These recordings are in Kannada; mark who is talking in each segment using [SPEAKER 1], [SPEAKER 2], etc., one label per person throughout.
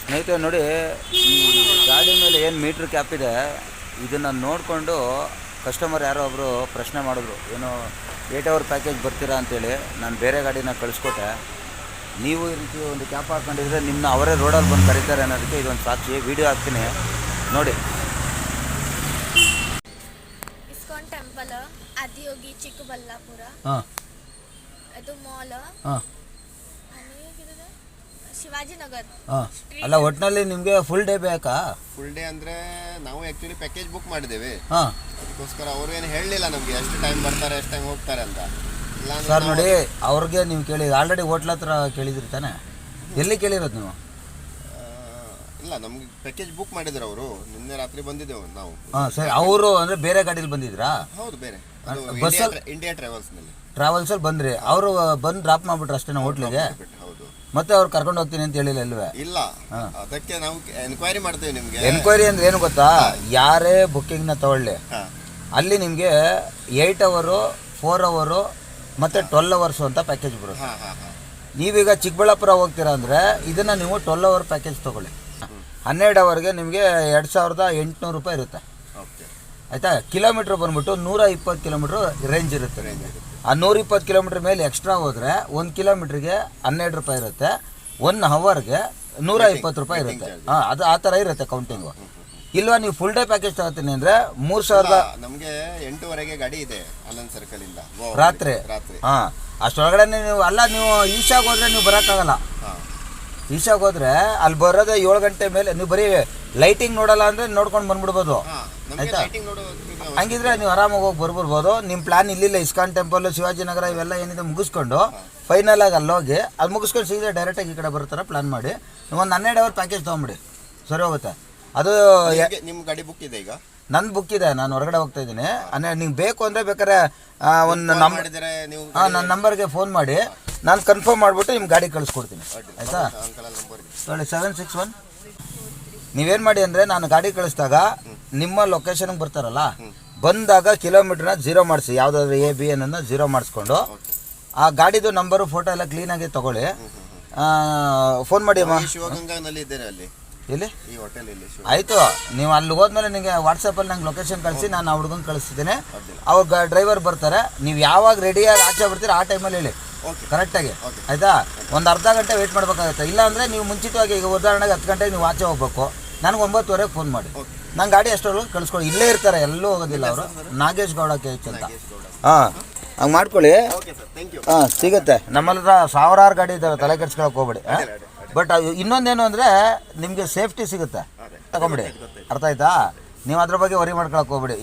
[SPEAKER 1] ಸ್ನೇಹಿತರೆ ನೋಡಿ, ಈ ಗಾಡಿ ಮೇಲೆ ಏನು ಮೀಟ್ರ್ ಕ್ಯಾಪ್ ಇದೆ ಇದನ್ನು ನೋಡಿಕೊಂಡು ಕಸ್ಟಮರ್ ಯಾರೋ ಒಬ್ಬರು ಪ್ರಶ್ನೆ ಮಾಡಿದ್ರು, ಏನು 8 ಅವರ್ ಪ್ಯಾಕೇಜ್ ಬರ್ತೀರಾ ಅಂತೇಳಿ. ನಾನು ಬೇರೆ ಗಾಡಿನ ಕಳಿಸ್ಕೊಟ್ಟೆ. ನೀವು ಈ ರೀತಿ ಒಂದು ಕ್ಯಾಪ್ ಹಾಕ್ಕೊಂಡಿದ್ರೆ ನಿಮ್ಮನ್ನ ಅವರೇ ರೋಡಲ್ಲಿ ಬಂದು ಕರೀತಾರೆ ಅನ್ನೋದಕ್ಕೆ ಇದೊಂದು ಸಾಕ್ಷಿ. ವಿಡಿಯೋ ಹಾಕ್ತೀನಿ ನೋಡಿ.
[SPEAKER 2] ಇಸ್ಕಾನ್ ಟೆಂಪಲ್, ಆದಿಯೋಗಿ, ಚಿಕ್ಕಬಳ್ಳಾಪುರ.
[SPEAKER 1] ಹಾಂ
[SPEAKER 2] ಅದು ಮಾಲ್.
[SPEAKER 1] ಹಾಂ
[SPEAKER 2] ಶಿವಾಜಿನಗರ್.
[SPEAKER 1] ಹಾಂ ಅಲ್ಲ, ಒಟ್ಟಿನಲ್ಲಿ ನಿಮಗೆ ಫುಲ್ ಡೇ ಬೇಕಾ?
[SPEAKER 3] ಫುಲ್ ಡೇ ಅಂದರೆ ನಾವು ಆ್ಯಕ್ಚುಲಿ ಪ್ಯಾಕೇಜ್ ಬುಕ್ ಮಾಡಿದ್ದೇವೆ.
[SPEAKER 1] ಹಾಂ,
[SPEAKER 3] ಅದಕ್ಕೋಸ್ಕರ ಅವರು ಏನು ಹೇಳಲಿಲ್ಲ ನಮಗೆ ಎಷ್ಟು ಟೈಮ್ ಬರ್ತಾರೆ ಎಷ್ಟು ಟೈಮ್ ಹೋಗ್ತಾರೆ ಅಂತ.
[SPEAKER 1] ಸರ್ ನೋಡಿ, ಅವ್ರಿಗೆ ನೀವು ಕೇಳಿ, ಆಲ್ರೆಡಿ ಹೋಟ್ಲ ಹತ್ರ ಕೇಳಿದ್ರಿ ತಾನೆ? ಎಲ್ಲಿ ಕೇಳಿರೋದು ನೀವು?
[SPEAKER 3] ಇಲ್ಲ, ನಮ್ಗೆ ಪ್ಯಾಕೇಜ್ ಬುಕ್ ಮಾಡಿದ್ರು ಅವರು. ನಿನ್ನೆ ರಾತ್ರಿ ಬಂದಿದ್ದೆವು ನಾವು.
[SPEAKER 1] ಹಾಂ ಸರಿ. ಅವರು ಅಂದರೆ ಬೇರೆ ಗಾಡೀಲಿ ಬಂದಿದ್ರಾ?
[SPEAKER 3] ಹೌದು, ಬೇರೆ
[SPEAKER 1] ಬಸ್ಸಲ್ಲಿ
[SPEAKER 3] ಇಂಡಿಯಾ ಟ್ರಾವೆಲ್ಸ್ನಲ್ಲಿ.
[SPEAKER 1] ಟ್ರಾವೆಲ್ಸಲ್ಲಿ ಬಂದ್ರಿ? ಅವರು ಬಂದು ಡ್ರಾಪ್ ಮಾಡಿಬಿಟ್ರು ಅಷ್ಟೇ ಹೋಟ್ಲಿಗೆ?
[SPEAKER 3] ಹೌದು.
[SPEAKER 1] ಮತ್ತೆ ಅವ್ರು ಕರ್ಕೊಂಡು ಹೋಗ್ತೀನಿ ಅಂತ ಹೇಳಿಲ್ಲ ಅಲ್ವೇ?
[SPEAKER 3] ಇಲ್ಲ, ಅದಕ್ಕೆ ನಾವು ಎನ್ಕ್ವೈರಿ ಮಾಡ್ತೇವೆ ನಿಮಗೆ.
[SPEAKER 1] ಎನ್ಕ್ವೈರಿ ಅಂದ್ರೆ ಏನು ಗೊತ್ತಾ? ಯಾರೇ ಬುಕ್ಕಿಂಗ್ನ ತಗೊಳ್ಳಿ,
[SPEAKER 3] ಹಾಂ,
[SPEAKER 1] ಅಲ್ಲಿ ನಿಮಗೆ 8 ಅವರು, 4 ಅವರು ಮತ್ತು 12 ಅವರ್ಸು ಅಂತ ಪ್ಯಾಕೇಜ್ ಬರುತ್ತೆ.
[SPEAKER 3] ಹಾಂ ಹಾಂ ಹಾಂ.
[SPEAKER 1] ನೀವೀಗ ಚಿಕ್ಕಬಳ್ಳಾಪುರ ಹೋಗ್ತೀರಾ ಅಂದರೆ ಇದನ್ನು ನೀವು 12 ಅವರ್ ಪ್ಯಾಕೇಜ್ ತೊಗೊಳ್ಳಿ. 12 ಅವರ್ಗೆ ನಿಮಗೆ 2800 ರೂಪಾಯಿ ಇರುತ್ತೆ.
[SPEAKER 3] ಓಕೆ,
[SPEAKER 1] ಆಯಿತಾ? ಕಿಲೋಮೀಟ್ರ್ ಬಂದ್ಬಿಟ್ಟು 120 ಕಿಲೋಮೀಟ್ರ್ ರೇಂಜ್ ಇರುತ್ತೆ. ಆ 120 ಕಿಲೋಮೀಟ್ರ್ ಮೇಲೆ ಎಕ್ಸ್ಟ್ರಾ ಹೋದರೆ 1 ಕಿಲೋಮೀಟ್ರಿಗೆ 12 ರೂಪಾಯಿ ಇರುತ್ತೆ. 1 ಅವರ್ಗೆ 120 ರೂಪಾಯಿ ಇರುತ್ತೆ. ಹಾಂ, ಅದು ಆ ಥರ ಇರುತ್ತೆ ಕೌಂಟಿಂಗು. ಇಲ್ವಾ ನೀವು ಫುಲ್ ಡೇ ಪ್ಯಾಕೇಜ್ ತಗೋತೀನಿ ಅಂದರೆ 3000.
[SPEAKER 3] ನಮಗೆ 8ವರೆಗೆ ಗಾಡಿ ಇದೆ ಆನಂದ್ ಸರ್ಕಲಿಂದ
[SPEAKER 1] ರಾತ್ರಿ. ಹಾಂ, ಅಷ್ಟೊಳಗಡೆ ನೀವು ಅಲ್ಲ, ನೀವು ಈಶಾಗೆ ಹೋದರೆ ನೀವು ಬರೋಕ್ಕಾಗಲ್ಲ.
[SPEAKER 3] ಹಾಂ,
[SPEAKER 1] ಈಶಾಗೆ ಹೋದರೆ ಅಲ್ಲಿ ಬರೋದೇ 7 ಗಂಟೆ ಮೇಲೆ. ನೀವು ಬರೀ ಲೈಟಿಂಗ್ ನೋಡಲ್ಲ ಅಂದರೆ ನೋಡ್ಕೊಂಡು ಬಂದ್ಬಿಡ್ಬೋದು. ಆಯಿತಾ? ಹಂಗಿದ್ರೆ ನೀವು ಆರಾಮಾಗಿ ಹೋಗಿ ಬರ್ಬಿಡ್ಬೋದು. ನಿಮ್ಮ ಪ್ಲ್ಯಾನ್ ಇಲ್ಲಿಲ್ಲ, ಇಸ್ಕಾನ್ ಟೆಂಪಲ್, ಶಿವಾಜಿನಗರ ಇವೆಲ್ಲ ಏನಿದೆ ಮುಗಿಸ್ಕೊಂಡು ಫೈನಲ್ ಆಗಿ ಅಲ್ಲೋಗಿ ಅದು ಮುಗಿಸ್ಕೊಂಡು ಸೀದಾ ಡೈರೆಕ್ಟಾಗಿ ಈ ಕಡೆ ಬರೋ ಥರ ಪ್ಲ್ಯಾನ್ ಮಾಡಿ ನೀವು ಒಂದು 12 ಅವರ್ ಪ್ಯಾಕೇಜ್ ತೊಗೊಂಬಿಡಿ, ಸರಿ ಹೋಗುತ್ತೆ. ಅದು
[SPEAKER 3] ನಿಮ್ಮ ಗಾಡಿ ಬುಕ್ ಇದೆ ಈಗ?
[SPEAKER 1] ನನ್ನ ಬುಕ್ ಇದೆ, ನಾನು ಹೊರಗಡೆ ಹೋಗ್ತಾ ಇದ್ದೀನಿ. ನಿಂಗೆ ಬೇಕು ಅಂದರೆ ಬೇಕಾದ್ರೆ ಒಂದು ನನ್ನ ನಂಬರ್ಗೆ ಫೋನ್ ಮಾಡಿ, ನಾನು ಕನ್ಫರ್ಮ್ ಮಾಡಿಬಿಟ್ಟು ನಿಮ್ಮ ಗಾಡಿ ಕಳಿಸ್ಕೊಡ್ತೀನಿ. ಆಯಿತಾ? ನೋಡಿ, 761. ನೀವೇನು ಮಾಡಿ ಅಂದರೆ, ನಾನು ಗಾಡಿ ಕಳಿಸಿದಾಗ ನಿಮ್ಮ ಲೊಕೇಶನ್ಗೆ ಬರ್ತಾರಲ್ಲ, ಬಂದಾಗ ಕಿಲೋಮೀಟ್ರನ್ನ 0 ಮಾಡಿಸಿ, ಯಾವುದಾದ್ರೂ A, B ಅನ್ನೋದನ್ನ 0 ಮಾಡಿಸ್ಕೊಂಡು ಆ ಗಾಡಿದು ನಂಬರು ಫೋಟೋ ಎಲ್ಲ ಕ್ಲೀನಾಗಿ ತೊಗೊಳ್ಳಿ. ಫೋನ್ ಮಾಡಿ ಅಮ್ಮ.
[SPEAKER 3] ಶಿವಗಂಗಾನಲ್ಲಿ ಇದ್ದೇನೆ ಅಲ್ಲಿ.
[SPEAKER 1] ಎಲ್ಲಿ?
[SPEAKER 3] ಈ ಹೋಟೆಲ್ ಇಲ್ಲಿ.
[SPEAKER 1] ಆಯಿತು, ನೀವು ಅಲ್ಲಿ ಹೋದ್ಮೇಲೆ ನಿಮಗೆ ವಾಟ್ಸಪ್ಪಲ್ಲಿ ನಂಗೆ ಲೊಕೇಶನ್ ಕಳಿಸಿ, ನಾನು ಆ ಹುಡುಗನ ಕಳಿಸ್ತಿದ್ದೀನಿ. ಅವ್ರ ಡ್ರೈವರ್ ಬರ್ತಾರೆ. ನೀವು ಯಾವಾಗ ರೆಡಿಯಾಗಿ ಆಚೆ ಬರ್ತೀರ ಆ ಟೈಮಲ್ಲಿ ಹೇಳಿ ಕರೆಕ್ಟಾಗಿ. ಆಯಿತಾ? ಒಂದು ಅರ್ಧ ಗಂಟೆ ವೆಯ್ಟ್ ಮಾಡಬೇಕಾಗುತ್ತೆ. ಇಲ್ಲಾಂದರೆ ನೀವು ಮುಂಚಿತವಾಗಿ, ಈಗ ಉದಾಹರಣೆಗೆ 10 ಗಂಟೆಗೆ ನೀವು ಆಚೆ ಹೋಗ್ಬೇಕು, ನನಗೆ 9ವರೆಗೆ ಫೋನ್ ಮಾಡಿ. ನಂಗೆ ಗಾಡಿ ಅಷ್ಟೊಳಗೆ ಕಳಿಸ್ಕೊಡಿ. ಇಲ್ಲೇ ಇರ್ತಾರೆ, ಎಲ್ಲೂ ಹೋಗೋದಿಲ್ಲ ಅವರು. ನಾಗೇಶ್ ಗೌಡ ಕೇಚ್ ಅಂತ. ಹಾಂ, ಹಂಗೆ ಮಾಡ್ಕೊಳ್ಳಿ. ಹಾಂ, ಸಿಗುತ್ತೆ. ನಮ್ಮಲ್ಲಿ 1000 ಗಾಡಿ ಇದ್ದಾವೆ, ತಲೆ ಕೆಡ್ಸ್ಕೊಳಕ್ಕೆ ಹೋಗ್ಬೇಡಿ. ಬಟ್ ಇನ್ನೊಂದೇನು ಅಂದರೆ ನಿಮಗೆ ಸೇಫ್ಟಿ ಸಿಗುತ್ತೆ, ತಗೊಂಬಿಡಿ. ಅರ್ಥ ಆಯ್ತಾ? ನೀವು ಅದ್ರ ಬಗ್ಗೆ ವರಿ ಮಾಡ್ಕೊಳಕ್ಕೆ ಹೋಗ್ಬಿಡಿ.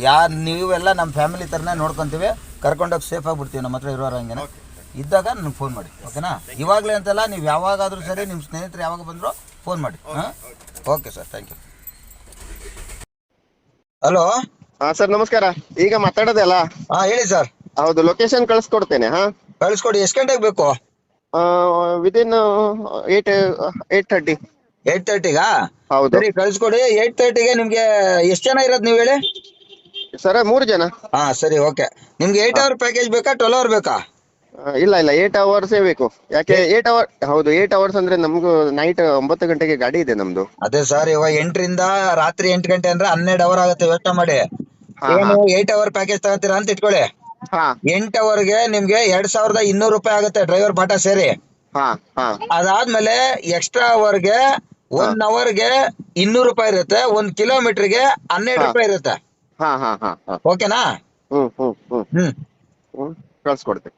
[SPEAKER 1] ನೀವೆಲ್ಲ ನಮ್ಮ ಫ್ಯಾಮಿಲಿ ಥರನೇ ನೋಡ್ಕೊತೀವಿ, ಕರ್ಕೊಂಡೋಗಿ ಸೇಫ್ ಆಗಿಬಿಡ್ತೀವಿ. ನಮ್ಮ ಹತ್ರ ಇರೋರು ಹಂಗೆ ಇದ್ದಾಗ ನನಗೆ ಫೋನ್ ಮಾಡಿ, ಓಕೆನಾ? ಇವಾಗಲೇ ಅಂತಲ್ಲ, ನೀವು ಯಾವಾಗಾದರೂ ಸರಿ, ನಿಮ್ಮ ಸ್ನೇಹಿತರು ಯಾವಾಗ ಬಂದರೂ ಫೋನ್ ಮಾಡಿ. ಹಾಂ, okay sir, thank you. Hello.
[SPEAKER 3] ಹಾಂ ಸರ್, ನಮಸ್ಕಾರ. ಈಗ ಮಾತಾಡೋದಲ್ಲ?
[SPEAKER 1] ಹಾಂ, ಹೇಳಿ ಸರ್.
[SPEAKER 3] ಹೌದು, ಲೊಕೇಶನ್ ಕಳಿಸ್ಕೊಡ್ತೇನೆ. ಹಾಂ,
[SPEAKER 1] ಕಳಿಸ್ಕೊಡಿ. ಎಷ್ಟು ಗಂಟೆಗೆ ಬೇಕು?
[SPEAKER 3] ವಿದಿನ್ 8:30.
[SPEAKER 1] 8:30ಗಾ?
[SPEAKER 3] ಹೌದು
[SPEAKER 1] ಸರಿ, ಕಳಿಸ್ಕೊಡಿ. 8:30ಗೆ ನಿಮಗೆ ಎಷ್ಟು ಜನ ಇರೋದು ನೀವು ಹೇಳಿ?
[SPEAKER 3] ಸರ್, 3 ಜನ.
[SPEAKER 1] ಹಾಂ, ಸರಿ, ಓಕೆ. ನಿಮ್ಗೆ 8 ಅವರ್ ಪ್ಯಾಕೇಜ್ ಬೇಕಾ, 12 ಅವರ್ ಬೇಕಾ?
[SPEAKER 3] ಇಲ್ಲ 8 ಅವರ್ಸೇ ಬೇಕು. ಯಾಕೆ 8 ಅವರ್? ಹೌದು, 8 ಅವರ್ಸ್ ಅಂದ್ರೆ ನಮ್ಗೂ ನೈಟ್ 9 ಗಂಟೆಗೆ ಗಾಡಿ ಇದೆ ನಮ್ದು.
[SPEAKER 1] ಅದೇ ಸರ್, ಇವಾಗ 8ರಿಂದ ರಾತ್ರಿ 8 ಗಂಟೆ ಅಂದ್ರೆ 12 ಅವರ್ ಆಗುತ್ತೆ. ಯೋಚನೆ ಮಾಡಿ. ಏನು 8 ಅವರ್ ಪ್ಯಾಕೇಜ್ ತಗೋತೀರಾ ಅಂತ ಇಟ್ಕೊಳ್ಳಿ. 8 ಅವರ್ಗೆ ನಿಮ್ಗೆ 2200 ರೂಪಾಯಿ ಆಗುತ್ತೆ, ಡ್ರೈವರ್ ಬಾಟ ಸೇರಿ. ಅದಾದ್ಮೇಲೆ ಎಕ್ಸ್ಟ್ರಾ ಅವರ್ಗೆ 1 ಅವರ್ಗೆ 200 ರೂಪಾಯಿ ಇರುತ್ತೆ. 1 ಕಿಲೋಮೀಟರ್ಗೆ 12 ರೂಪಾಯಿ ಇರುತ್ತೆ. ಓಕೆನಾ?
[SPEAKER 3] ಕಳ್ಸ್ಕೊಡ್ತೀನಿ.